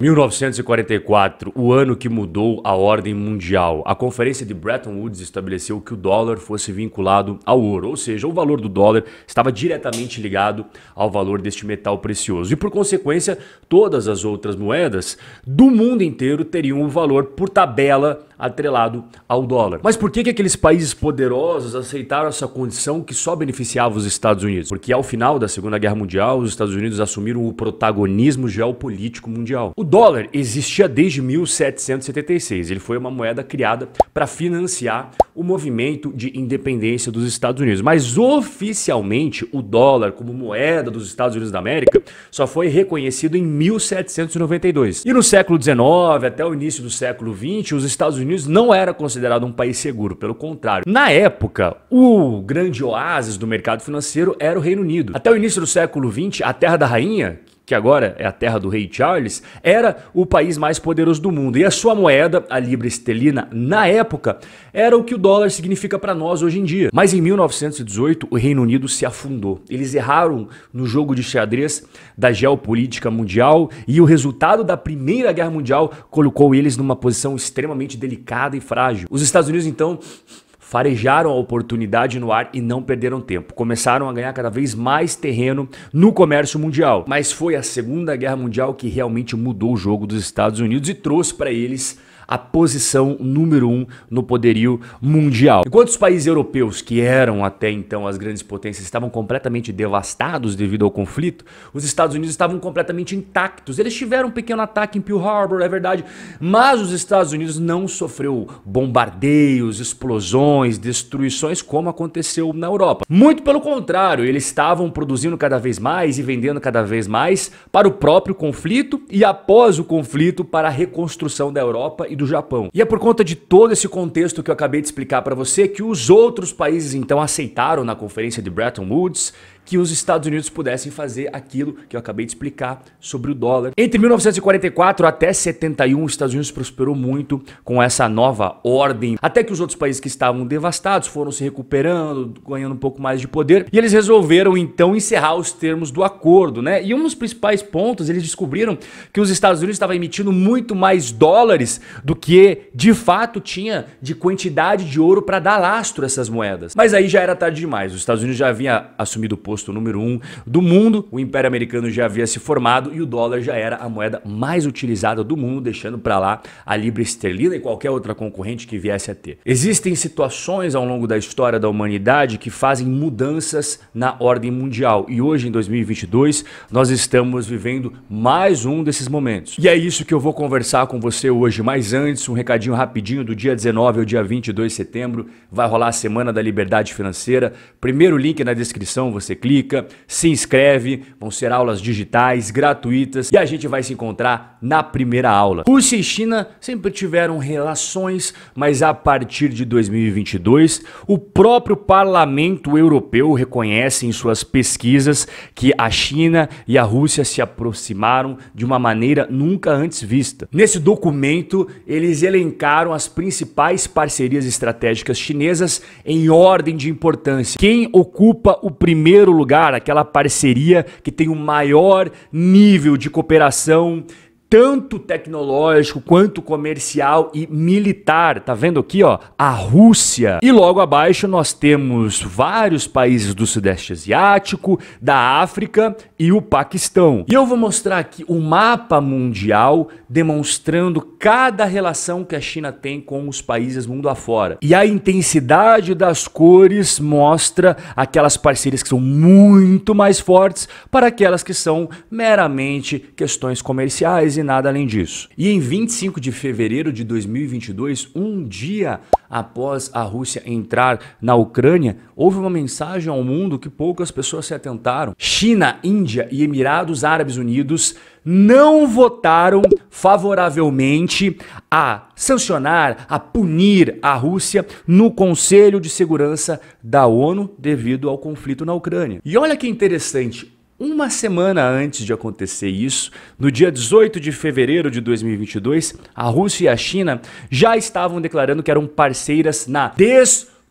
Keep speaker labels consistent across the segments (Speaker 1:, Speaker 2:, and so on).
Speaker 1: 1944, o ano que mudou a ordem mundial. A Conferência de Bretton Woods estabeleceu que o dólar fosse vinculado ao ouro, ou seja, o valor do dólar estava diretamente ligado ao valor deste metal precioso. E por consequência, todas as outras moedas do mundo inteiro teriam o valor por tabela atrelado ao dólar. Mas por que aqueles países poderosos aceitaram essa condição que só beneficiava os Estados Unidos? Porque ao final da Segunda Guerra Mundial, os Estados Unidos assumiram o protagonismo geopolítico mundial. O dólar existia desde 1776. Ele foi uma moeda criada para financiar o movimento de independência dos Estados Unidos. Mas oficialmente o dólar como moeda dos Estados Unidos da América só foi reconhecido em 1792. E no século XIX até o início do século XX, os Estados Unidos não era considerado um país seguro, pelo contrário. Na época, o grande oásis do mercado financeiro era o Reino Unido. Até o início do século XX, a Terra da Rainha, que agora é a terra do rei Charles, era o país mais poderoso do mundo. E a sua moeda, a libra esterlina, na época, era o que o dólar significa para nós hoje em dia. Mas em 1918, o Reino Unido se afundou. Eles erraram no jogo de xadrez da geopolítica mundial e o resultado da Primeira Guerra Mundial colocou eles numa posição extremamente delicada e frágil. Os Estados Unidos, então, farejaram a oportunidade no ar e não perderam tempo. Começaram a ganhar cada vez mais terreno no comércio mundial. Mas foi a Segunda Guerra Mundial que realmente mudou o jogo dos Estados Unidos e trouxe para eles a posição número 1 no poderio mundial. Enquanto os países europeus, que eram até então as grandes potências, estavam completamente devastados devido ao conflito, os Estados Unidos estavam completamente intactos. Eles tiveram um pequeno ataque em Pearl Harbor, é verdade, mas os Estados Unidos não sofreu bombardeios, explosões, destruições como aconteceu na Europa. Muito pelo contrário, eles estavam produzindo cada vez mais e vendendo cada vez mais para o próprio conflito e após o conflito para a reconstrução da Europa e do Japão. E é por conta de todo esse contexto que eu acabei de explicar para você que os outros países então aceitaram na Conferência de Bretton Woods que os Estados Unidos pudessem fazer aquilo que eu acabei de explicar sobre o dólar. Entre 1944 até 71, os Estados Unidos prosperou muito com essa nova ordem, até que os outros países que estavam devastados foram se recuperando, ganhando um pouco mais de poder, e eles resolveram então encerrar os termos do acordo, né? E um dos principais pontos, eles descobriram que os Estados Unidos estavam emitindo muito mais dólares do que de fato tinha de quantidade de ouro para dar lastro a essas moedas. Mas aí já era tarde demais. Os Estados Unidos já havia assumido o posto número 1 do mundo, o Império Americano já havia se formado e o dólar já era a moeda mais utilizada do mundo, deixando para lá a libra esterlina e qualquer outra concorrente que viesse a ter. Existem situações ao longo da história da humanidade que fazem mudanças na ordem mundial e hoje, em 2022, nós estamos vivendo mais um desses momentos. E é isso que eu vou conversar com você hoje. Mas antes, um recadinho rapidinho: do dia 19 ao dia 22 de setembro vai rolar a Semana da Liberdade Financeira. Primeiro link na descrição, você clica, se inscreve, vão ser aulas digitais, gratuitas e a gente vai se encontrar na primeira aula. Rússia e China sempre tiveram relações, mas a partir de 2022, o próprio Parlamento Europeu reconhece em suas pesquisas que a China e a Rússia se aproximaram de uma maneira nunca antes vista. Nesse documento, eles elencaram as principais parcerias estratégicas chinesas em ordem de importância. Quem ocupa o primeiro lugar, aquela parceria que tem o maior nível de cooperação, tanto tecnológico quanto comercial e militar. Tá vendo aqui, ó, a Rússia. E logo abaixo nós temos vários países do Sudeste Asiático, da África e o Paquistão. E eu vou mostrar aqui o mapa mundial demonstrando cada relação que a China tem com os países mundo afora. E a intensidade das cores mostra aquelas parcerias que são muito mais fortes para aquelas que são meramente questões comerciais e nada além disso. E em 25 de fevereiro de 2022, um dia após a Rússia entrar na Ucrânia, houve uma mensagem ao mundo que poucas pessoas se atentaram. China, Índia e Emirados Árabes Unidos não votaram favoravelmente a sancionar, a punir a Rússia no Conselho de Segurança da ONU devido ao conflito na Ucrânia. E olha que interessante, uma semana antes de acontecer isso, no dia 18 de fevereiro de 2022, a Rússia e a China já estavam declarando que eram parceiras na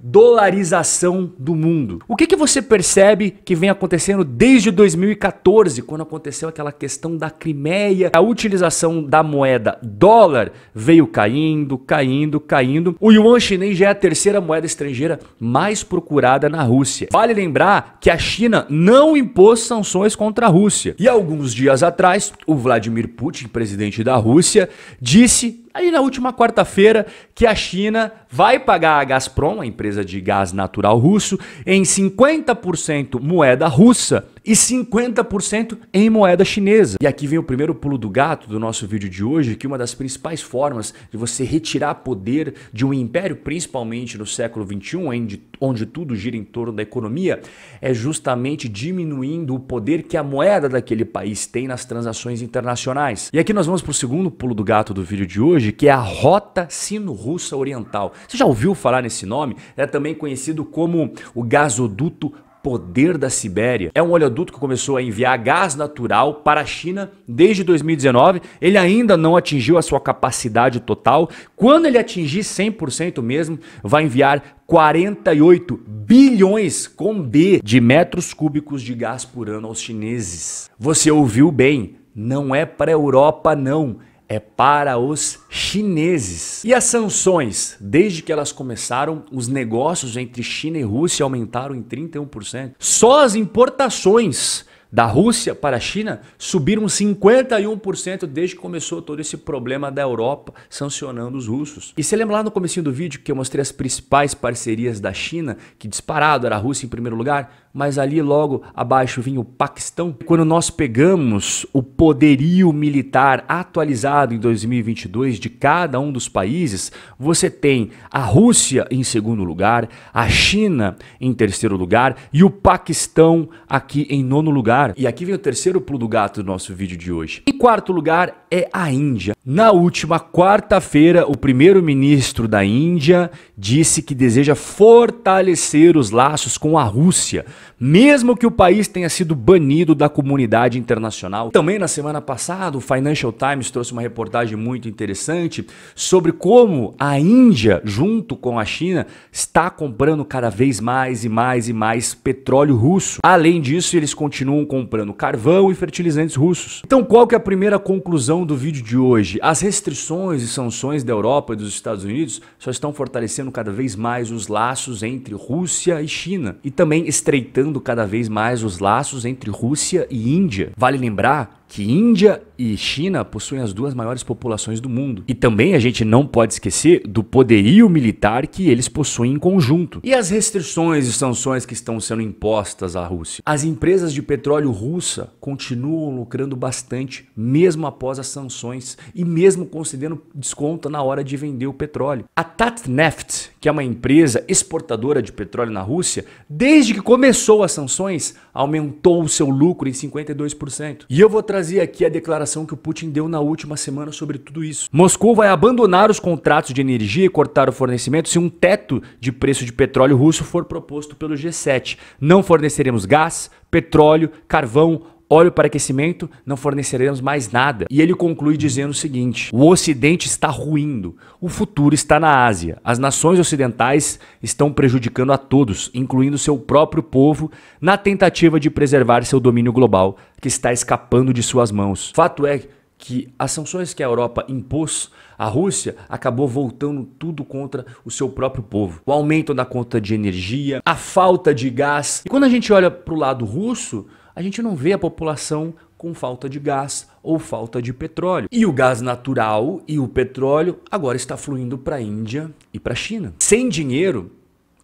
Speaker 1: dolarização do mundo. O que você percebe que vem acontecendo desde 2014, quando aconteceu aquela questão da Crimeia? A utilização da moeda dólar veio caindo, caindo, caindo. O yuan chinês já é a terceira moeda estrangeira mais procurada na Rússia. Vale lembrar que a China não impôs sanções contra a Rússia. E alguns dias atrás, o Vladimir Putin, presidente da Rússia, disse aí na última quarta-feira que a China vai pagar a Gazprom, a empresa de gás natural russo, em 50% moeda russa e 50% em moeda chinesa. E aqui vem o primeiro pulo do gato do nosso vídeo de hoje, que uma das principais formas de você retirar poder de um império, principalmente no século XXI, onde tudo gira em torno da economia, é justamente diminuindo o poder que a moeda daquele país tem nas transações internacionais. E aqui nós vamos para o segundo pulo do gato do vídeo de hoje, que é a Rota Sino-Russa Oriental. Você já ouviu falar nesse nome? É também conhecido como o gasoduto Poder da Sibéria. É um oleoduto que começou a enviar gás natural para a China desde 2019. Ele ainda não atingiu a sua capacidade total. Quando ele atingir 100% mesmo, vai enviar 48 bilhões com B de metros cúbicos de gás por ano aos chineses. Você ouviu bem, não é para a Europa não. É para os chineses. E as sanções? Desde que elas começaram, os negócios entre China e Rússia aumentaram em 31%. Só as importações da Rússia para a China subiram 51% desde que começou todo esse problema da Europa sancionando os russos. E você lembra lá no comecinho do vídeo que eu mostrei as principais parcerias da China, que disparado era a Rússia em primeiro lugar, mas ali logo abaixo vinha o Paquistão. Quando nós pegamos o poderio militar atualizado em 2022 de cada um dos países, você tem a Rússia em segundo lugar, a China em terceiro lugar e o Paquistão aqui em nono lugar. E aqui vem o terceiro pulo do gato do nosso vídeo de hoje. Em quarto lugar é a Índia. Na última quarta-feira, o primeiro-ministro da Índia disse que deseja fortalecer os laços com a Rússia, mesmo que o país tenha sido banido da comunidade internacional. Também na semana passada, o Financial Times trouxe uma reportagem muito interessante sobre como a Índia, junto com a China, está comprando cada vez mais e mais e mais petróleo russo. Além disso, eles continuam comprando carvão e fertilizantes russos. Então, qual que é a primeira conclusão do vídeo de hoje? As restrições e sanções da Europa e dos Estados Unidos só estão fortalecendo cada vez mais os laços entre Rússia e China e também estreitando cada vez mais os laços entre Rússia e Índia. Vale lembrar que Índia e China possuem as duas maiores populações do mundo. E também a gente não pode esquecer do poderio militar que eles possuem em conjunto. E as restrições e sanções que estão sendo impostas à Rússia? As empresas de petróleo russa continuam lucrando bastante, mesmo após as sanções e mesmo concedendo desconto na hora de vender o petróleo. A Tatneft, que é uma empresa exportadora de petróleo na Rússia, desde que começou as sanções, aumentou o seu lucro em 52%. E eu vou trazer aqui a declaração que o Putin deu na última semana sobre tudo isso. Moscou vai abandonar os contratos de energia e cortar o fornecimento se um teto de preço de petróleo russo for proposto pelo G7. Não forneceremos gás, petróleo, carvão, óleo para aquecimento, não forneceremos mais nada. E ele conclui dizendo o seguinte: o Ocidente está ruindo, o futuro está na Ásia. As nações ocidentais estão prejudicando a todos, incluindo seu próprio povo, na tentativa de preservar seu domínio global, que está escapando de suas mãos. Fato é que as sanções que a Europa impôs à Rússia acabou voltando tudo contra o seu próprio povo. O aumento da conta de energia, a falta de gás. E quando a gente olha para o lado russo, a gente não vê a população com falta de gás ou falta de petróleo. E o gás natural e o petróleo agora está fluindo para a Índia e para a China. Sem dinheiro,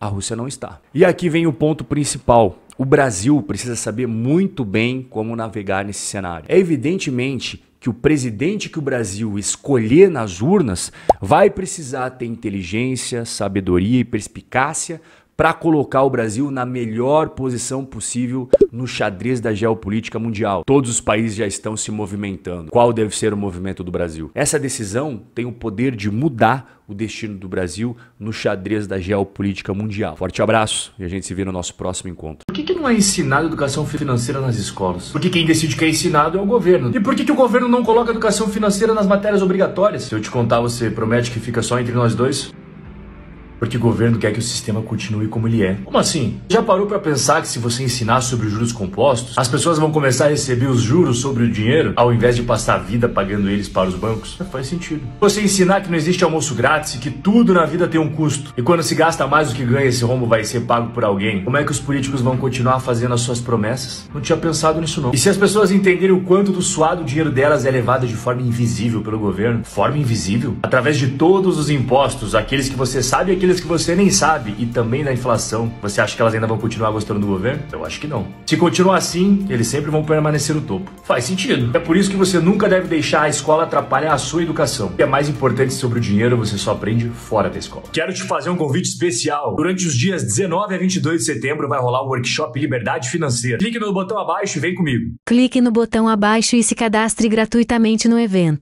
Speaker 1: a Rússia não está. E aqui vem o ponto principal. O Brasil precisa saber muito bem como navegar nesse cenário. É evidentemente que o presidente que o Brasil escolher nas urnas vai precisar ter inteligência, sabedoria e perspicácia para colocar o Brasil na melhor posição possível no xadrez da geopolítica mundial. Todos os países já estão se movimentando. Qual deve ser o movimento do Brasil? Essa decisão tem o poder de mudar o destino do Brasil no xadrez da geopolítica mundial. Forte abraço e a gente se vê no nosso próximo encontro. Por que não é ensinado educação financeira nas escolas? Porque quem decide que é ensinado é o governo. E por que o governo não coloca educação financeira nas matérias obrigatórias? Se eu te contar, você promete que fica só entre nós dois?
Speaker 2: Porque o governo quer que o sistema continue como ele é. Como assim? Já parou pra pensar que se você ensinar sobre os juros compostos, as pessoas vão começar a receber os juros sobre o dinheiro, ao invés de passar a vida pagando eles para os bancos? Não faz sentido. Você ensinar que não existe almoço grátis e que tudo na vida tem um custo, e quando se gasta mais do que ganha, esse rombo vai ser pago por alguém, como é que os políticos vão continuar fazendo as suas promessas? Não tinha pensado nisso não. E se as pessoas entenderem o quanto do suado dinheiro delas é levado de forma invisível pelo governo, forma invisível? Através de todos os impostos, aqueles que você sabe e aqueles que você nem sabe, e também da inflação, você acha que elas ainda vão continuar gostando do governo? Eu acho que não. Se continuar assim, eles sempre vão permanecer no topo. Faz sentido. É por isso que você nunca deve deixar a escola atrapalhar a sua educação. O que é mais importante sobre o dinheiro, você só aprende fora da escola. Quero te fazer um convite especial. Durante os dias 19 a 22 de setembro vai rolar o workshop Liberdade Financeira. Clique no botão abaixo e vem comigo.
Speaker 3: Clique no botão abaixo e se cadastre gratuitamente no evento.